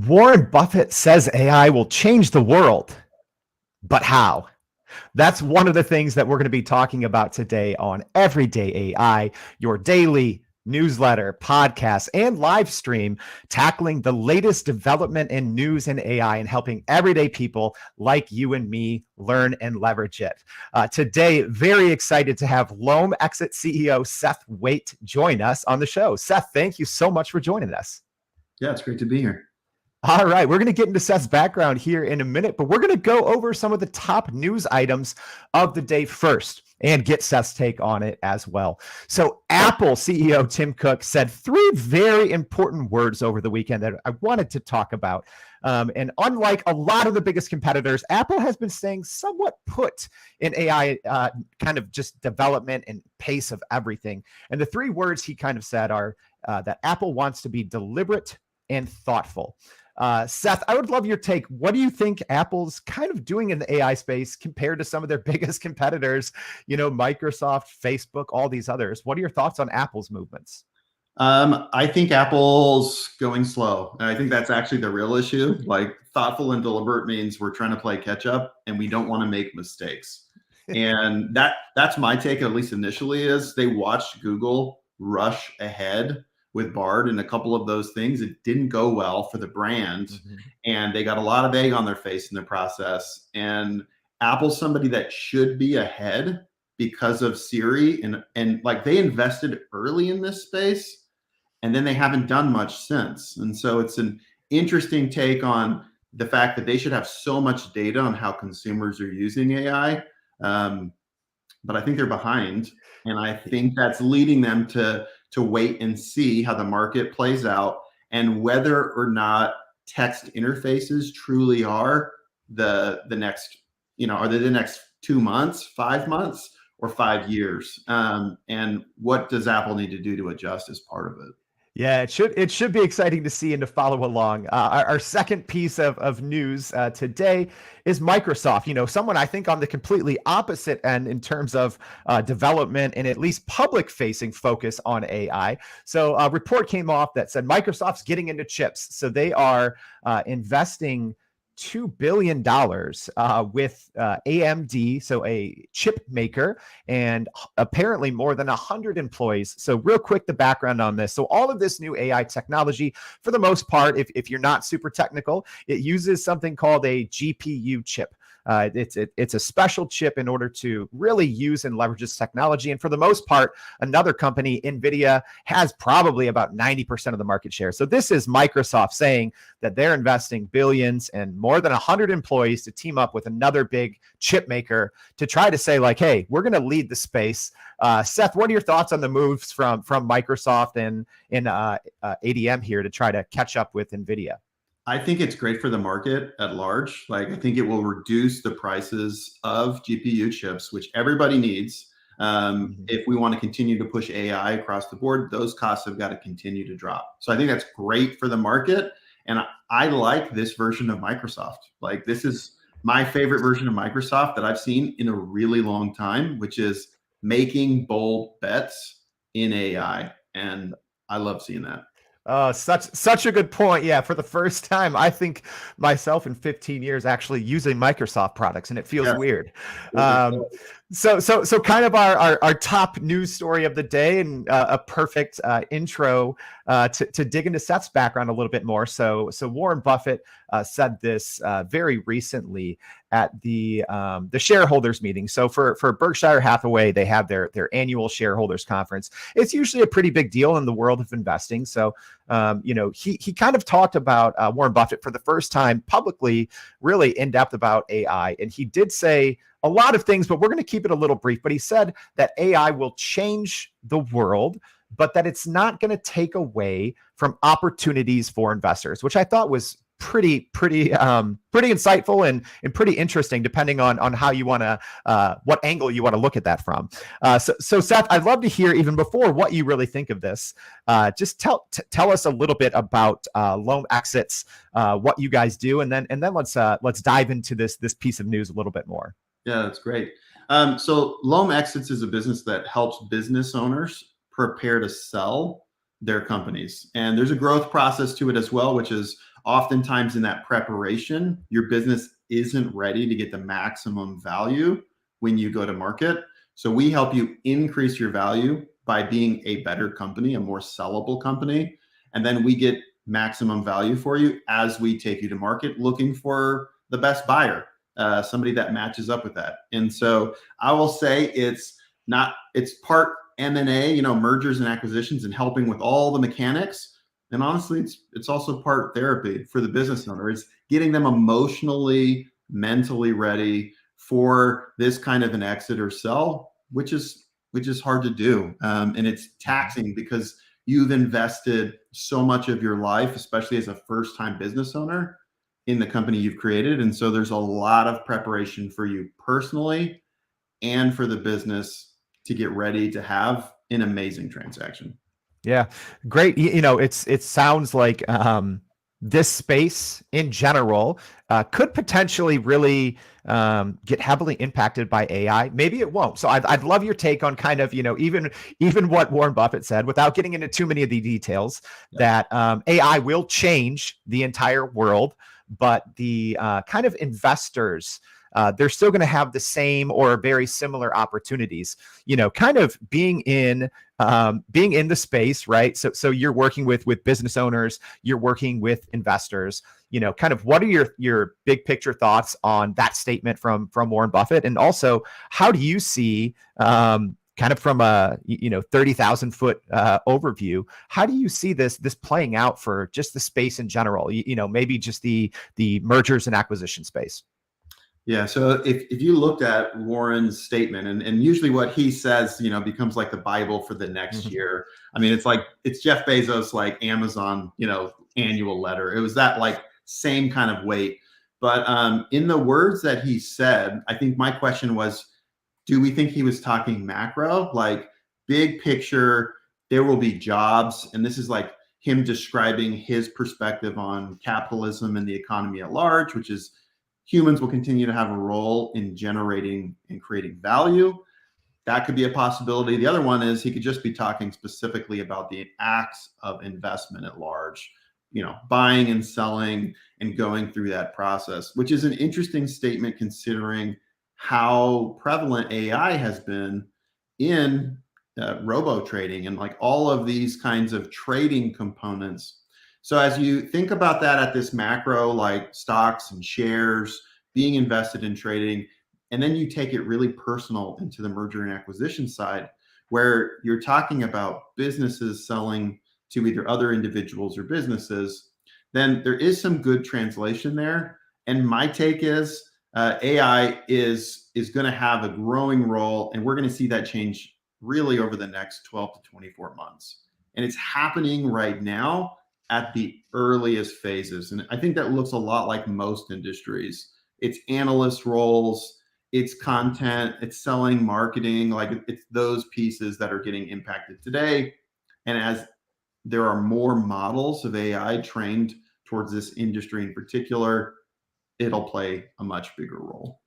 Warren Buffett says AI will change the world, but how? That's one of the things that we're going to be talking about today on Everyday AI, your daily newsletter, podcast, and live stream, tackling the latest development in news and AI and helping everyday people like you and me learn and leverage it. Today, very excited to have Loam Exit CEO Seth Waite join us on the show. Seth, thank you so much for joining us. Yeah, it's great to be here. All right, we're going to get into Seth's background here in a minute, but we're going to go over some of the top news items of the day first and get Seth's take on it as well. So Apple CEO Tim Cook said three very important words over the weekend that I wanted to talk about. And unlike a lot of the biggest competitors, Apple has been staying somewhat put in AI kind of just development and pace of everything. And the three words he kind of said are that Apple wants to be deliberate and thoughtful. Seth, I would love your take. What do you think Apple's kind of doing in the AI space compared to some of their biggest competitors, Microsoft, Facebook, all these others? What are your thoughts on Apple's movements? I think Apple's going slow. And I think that's actually the real issue. Like, thoughtful and deliberate means we're trying to play catch up and we don't want to make mistakes. And that's my take, at least initially, is they watched Google rush ahead with Bard and a couple of those things. It didn't go well for the brand, and they got a lot of egg on their face in the process. And Apple's somebody that should be ahead because of Siri, and like, they invested early in this space, and then they haven't done much since. And so it's an interesting take on the fact that they should have so much data on how consumers are using AI. But I think they're behind, and I think that's leading them to wait and see how the market plays out and whether or not text interfaces truly are the next, are they the next 2 months, 5 months, or 5 years? And what does Apple need to do to adjust as part of it? Yeah, it should be exciting to see and to follow along. Our second piece of news today is Microsoft. Someone I think on the completely opposite end in terms of development and at least public-facing focus on AI. So a report came off that said Microsoft's getting into chips. So they are investing $2 billion with AMD, so a chip maker, and apparently more than 100 employees. So real quick, the background on this. So all of this new AI technology, for the most part, if you're not super technical, it uses something called a GPU chip. It's a special chip in order to really use and leverage this technology. And for the most part, another company, NVIDIA, has probably about 90% of the market share. So this is Microsoft saying that they're investing billions and more than 100 employees to team up with another big chip maker to try to say, like, hey, we're going to lead the space. Seth, what are your thoughts on the moves from Microsoft and ADM here to try to catch up with NVIDIA? I think it's great for the market at large. Like, I think it will reduce the prices of GPU chips, which everybody needs. If we want to continue to push AI across the board, those costs have got to continue to drop. So I think that's great for the market. And I like this version of Microsoft. Like, this is my favorite version of Microsoft that I've seen in a really long time, which is making bold bets in AI. And I love seeing that. Such a good point. Yeah, for the first time, I think myself in 15 years actually using Microsoft products, and it feels weird. So kind of our top news story of the day, and a perfect intro to dig into Seth's background a little bit more. So Warren Buffett said this very recently at the shareholders meeting. So for Berkshire Hathaway, they have their annual shareholders conference. It's usually a pretty big deal in the world of investing. So he kind of talked about Warren Buffett for the first time publicly, really in depth about AI, and he did say a lot of things, but we're going to keep it a little brief. But he said that AI will change the world, but that it's not going to take away from opportunities for investors, which I thought was pretty insightful and pretty interesting, depending on how you want to, what angle you want to look at that from. So Seth, I'd love to hear, even before, what you really think of this. Just tell us a little bit about Loam Exits, what you guys do, and then let's dive into this piece of news a little bit more. Yeah, that's great. So Loam Exits is a business that helps business owners prepare to sell their companies. And there's a growth process to it as well, which is oftentimes in that preparation, your business isn't ready to get the maximum value when you go to market. So we help you increase your value by being a better company, a more sellable company. And then we get maximum value for you as we take you to market, looking for the best buyer, somebody that matches up with that. And so I will say it's part M&A, mergers and acquisitions, and helping with all the mechanics. And honestly, it's also part therapy for the business owner. It's getting them emotionally, mentally ready for this kind of an exit or sell, which is hard to do, and it's taxing because you've invested so much of your life, especially as a first-time business owner, in the company you've created. And so there's a lot of preparation for you personally and for the business to get ready to have an amazing transaction. Yeah, great. It sounds like this space in general could potentially really get heavily impacted by AI. Maybe it won't. So I'd love your take on kind of, even what Warren Buffett said, without getting into too many of the details, that AI will change the entire world, but the kind of investors, they're still going to have the same or very similar opportunities, kind of being in the space, right? So you're working with business owners, you're working with investors, kind of what are your big picture thoughts on that statement from Warren Buffett? And also, how do you see, kind of from a 30,000 foot overview, how do you see this playing out for just the space in general? Maybe just the mergers and acquisition space. Yeah. So if you looked at Warren's statement, and usually what he says, becomes like the Bible for the next year. I mean, it's Jeff Bezos, like Amazon, annual letter. It was that like same kind of weight. But in the words that he said, I think my question was, do we think he was talking macro, like big picture, there will be jobs? And this is like him describing his perspective on capitalism and the economy at large, which is humans will continue to have a role in generating and creating value. That could be a possibility. The other one is he could just be talking specifically about the acts of investment at large, buying and selling and going through that process, which is an interesting statement considering how prevalent AI has been in robo trading and like all of these kinds of trading components. So as you think about that at this macro, like stocks and shares being invested in trading, and then you take it really personal into the merger and acquisition side, where you're talking about businesses selling to either other individuals or businesses, then there is some good translation there. And my take is AI is going to have a growing role, and we're going to see that change really over the next 12 to 24 months. And it's happening right now at the earliest phases. And I think that looks a lot like most industries. It's analyst roles, it's content, it's selling, marketing, like it's those pieces that are getting impacted today. And as there are more models of AI trained towards this industry in particular, it'll play a much bigger role.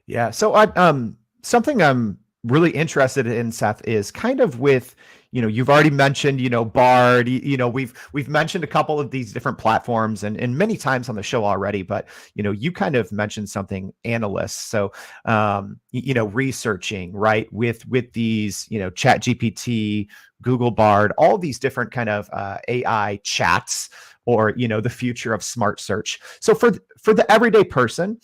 Yeah. So something I'm really interested in, Seth, is kind of with, you've already mentioned, Bard, we've mentioned a couple of these different platforms and many times on the show already, but, you kind of mentioned something, analysts. So, researching, right, with these, Chat GPT, Google Bard, all these different kind of AI chats, or, the future of smart search. So for the everyday person,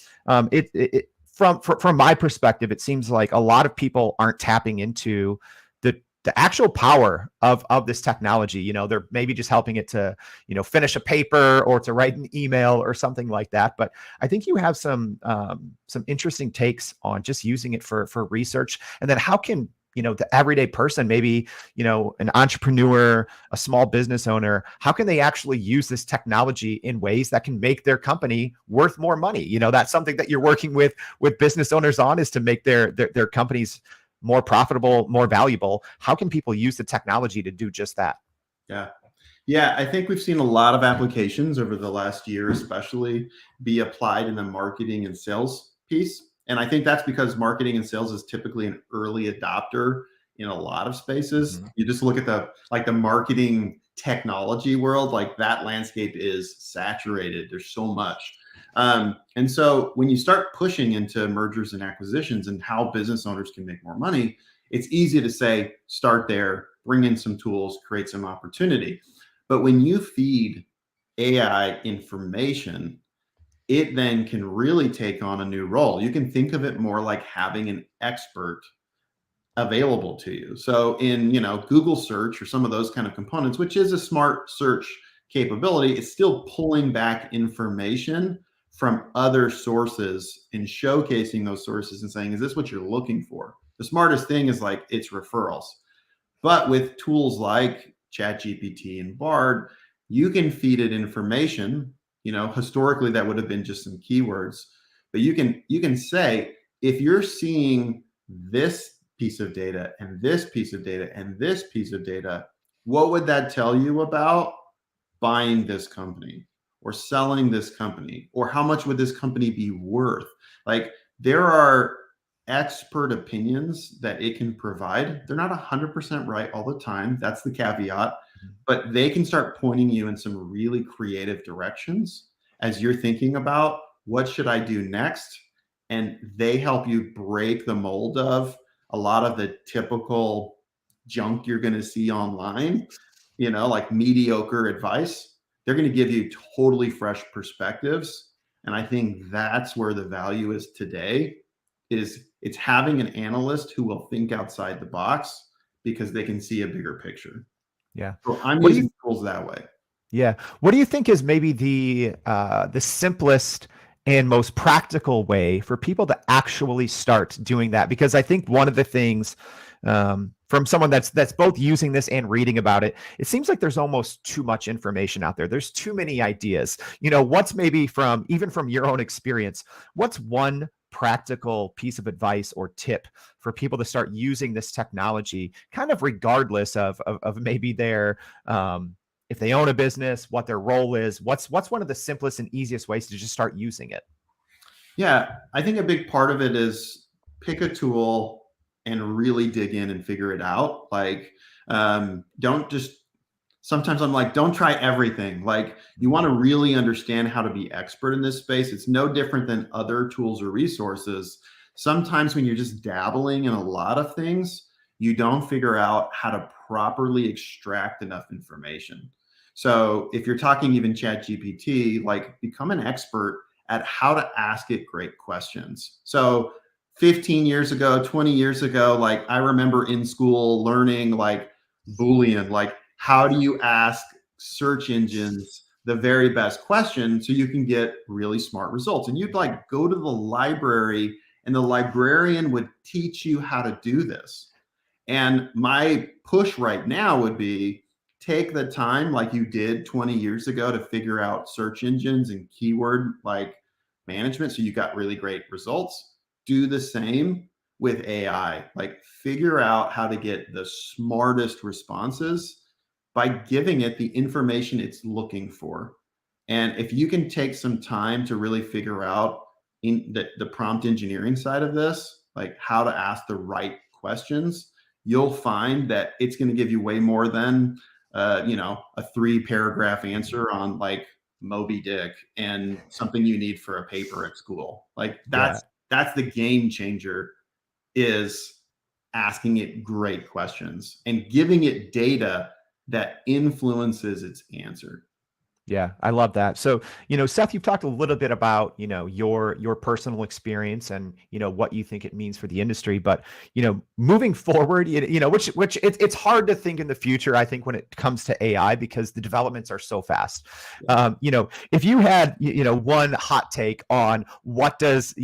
from my perspective, it seems like a lot of people aren't tapping into the actual power of this technology. They're maybe just helping it to, finish a paper or to write an email or something like that. But I think you have some interesting takes on just using it for research. And then how can, the everyday person, maybe, an entrepreneur, a small business owner, how can they actually use this technology in ways that can make their company worth more money? That's something that you're working with business owners on, is to make their companies more profitable, more valuable. How can people use the technology to do just that? Yeah, I think we've seen a lot of applications over the last year, especially be applied in the marketing and sales piece. And I think that's because marketing and sales is typically an early adopter in a lot of spaces. You just look at the marketing technology world, like that landscape is saturated. There's so much. And so when you start pushing into mergers and acquisitions and how business owners can make more money, it's easy to say, start there, bring in some tools, create some opportunity. But when you feed AI information, it then can really take on a new role. You can think of it more like having an expert available to you. So in, Google search or some of those kind of components, which is a smart search capability, it's still pulling back information from other sources and showcasing those sources and saying, is this what you're looking for? The smartest thing is like it's referrals. But with tools like ChatGPT and Bard, you can feed it information. Historically that would have been just some keywords, but you can say, if you're seeing this piece of data and this piece of data and this piece of data, what would that tell you about buying this company or selling this company, or how much would this company be worth? Like, there are expert opinions that it can provide. They're not 100% right all the time. That's the caveat, but they can start pointing you in some really creative directions as you're thinking about what should I do next. And they help you break the mold of a lot of the typical junk you're going to see online, like mediocre advice. They're going to give you totally fresh perspectives. And I think that's where the value is today, is it's having an analyst who will think outside the box because they can see a bigger picture. Yeah. So I'm What do using you tools that way. Yeah. What do you think is maybe the simplest and most practical way for people to actually start doing that? Because I think one of the things, from someone that's both using this and reading about it, it seems like there's almost too much information out there. There's too many ideas. What's maybe even from your own experience, what's one practical piece of advice or tip for people to start using this technology, kind of regardless of maybe their if they own a business, what their role is? What's one of the simplest and easiest ways to just start using it? Yeah, I think a big part of it is pick a tool and really dig in and figure it out. Like, don't just, sometimes I'm like, don't try everything. Like, you want to really understand how to be expert in this space. It's no different than other tools or resources. Sometimes when you're just dabbling in a lot of things, you don't figure out how to properly extract enough information. So if you're talking even ChatGPT, like, become an expert at how to ask it great questions. So 15 years ago, 20 years ago, like, I remember in school learning like Boolean, like, how do you ask search engines the very best question so you can get really smart results? And you'd like go to the library and the librarian would teach you how to do this. And my push right now would be, take the time like you did 20 years ago to figure out search engines and keyword like management so you got really great results. Do the same with AI. Like, figure out how to get the smartest responses by giving it the information it's looking for. And if you can take some time to really figure out in the prompt engineering side of this, like how to ask the right questions, you'll find that it's going to give you way more than a 3-paragraph answer on like Moby Dick and something you need for a paper at school. Like, Yeah. that's the game changer, is asking it great questions and giving it data that influences its answer. Yeah, I love that. So, Seth, you've talked a little bit about, your personal experience and, what you think it means for the industry, but, moving forward, which it's hard to think in the future, I think, when it comes to AI, because the developments are so fast. If you had, one hot take on what is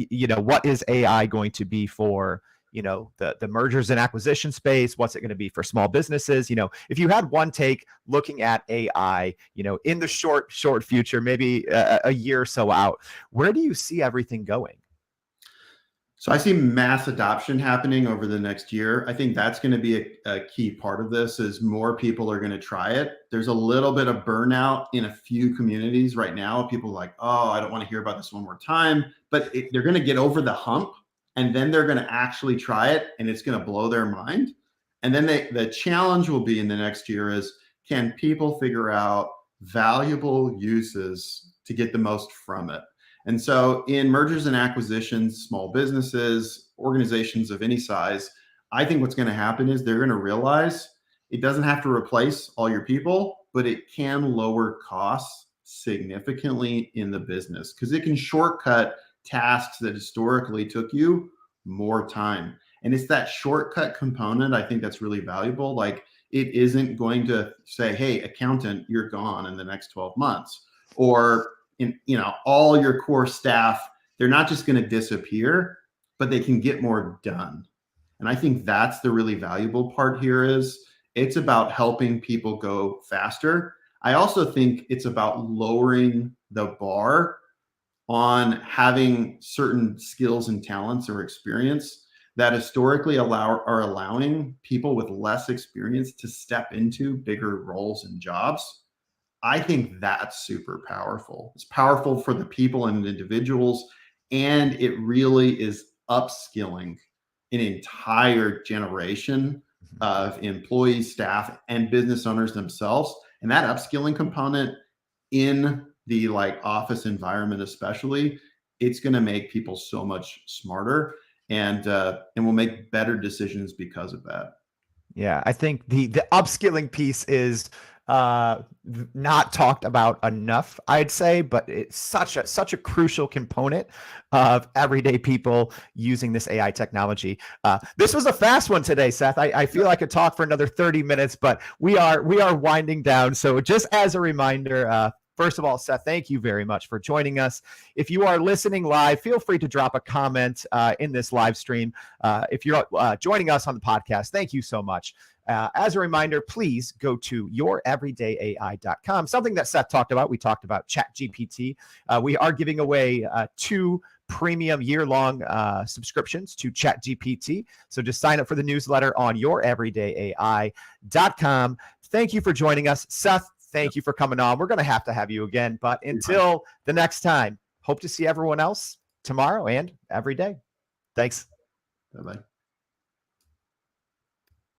AI going to be for, the mergers and acquisition space, what's it going to be for small businesses? If you had one take looking at AI, in the short future, maybe a year or so out, where do you see everything going? So I see mass adoption happening over the next year. I think that's going to be a key part of this, is more people are going to try it. There's a little bit of burnout in a few communities right now. People are like, oh, I don't want to hear about this one more time, but they're going to get over the hump, and then they're going to actually try it, and it's going to blow their mind. And then the challenge will be in the next year is, can people figure out valuable uses to get the most from it? And so in mergers and acquisitions, small businesses, organizations of any size, I think what's going to happen is they're going to realize it doesn't have to replace all your people, but it can lower costs significantly in the business because it can shortcut tasks that historically took you more time. And it's that shortcut component I think that's really valuable. Like it isn't going to say, hey, accountant, you're gone in the next 12 months. Or all your core staff, they're not just going to disappear, but they can get more done. And I think that's the really valuable part here is it's about helping people go faster. I also think it's about lowering the bar on having certain skills and talents or experience that historically are allowing people with less experience to step into bigger roles and jobs. I think that's super powerful. It's powerful for the people and individuals, and it really is upskilling an entire generation of employees, staff, and business owners themselves. And that upskilling component in the office environment, especially, it's going to make people so much smarter and will make better decisions because of that. Yeah, I think the upskilling piece is not talked about enough, I'd say, but it's such a crucial component of everyday people using this AI technology. This was a fast one today, Seth. I feel I could talk for another 30 minutes, but we are winding down. So just as a reminder, first of all, Seth, thank you very much for joining us. If you are listening live, feel free to drop a comment in this live stream. If you're joining us on the podcast, thank you so much. As a reminder, please go to youreverydayai.com. Something that Seth talked about. We talked about ChatGPT. We are giving away 2 premium year-long subscriptions to ChatGPT. So just sign up for the newsletter on youreverydayai.com. Thank you for joining us. Seth, thank you for coming on. We're going to have you again. But until the next time, hope to see everyone else tomorrow and every day. Thanks. Bye-bye.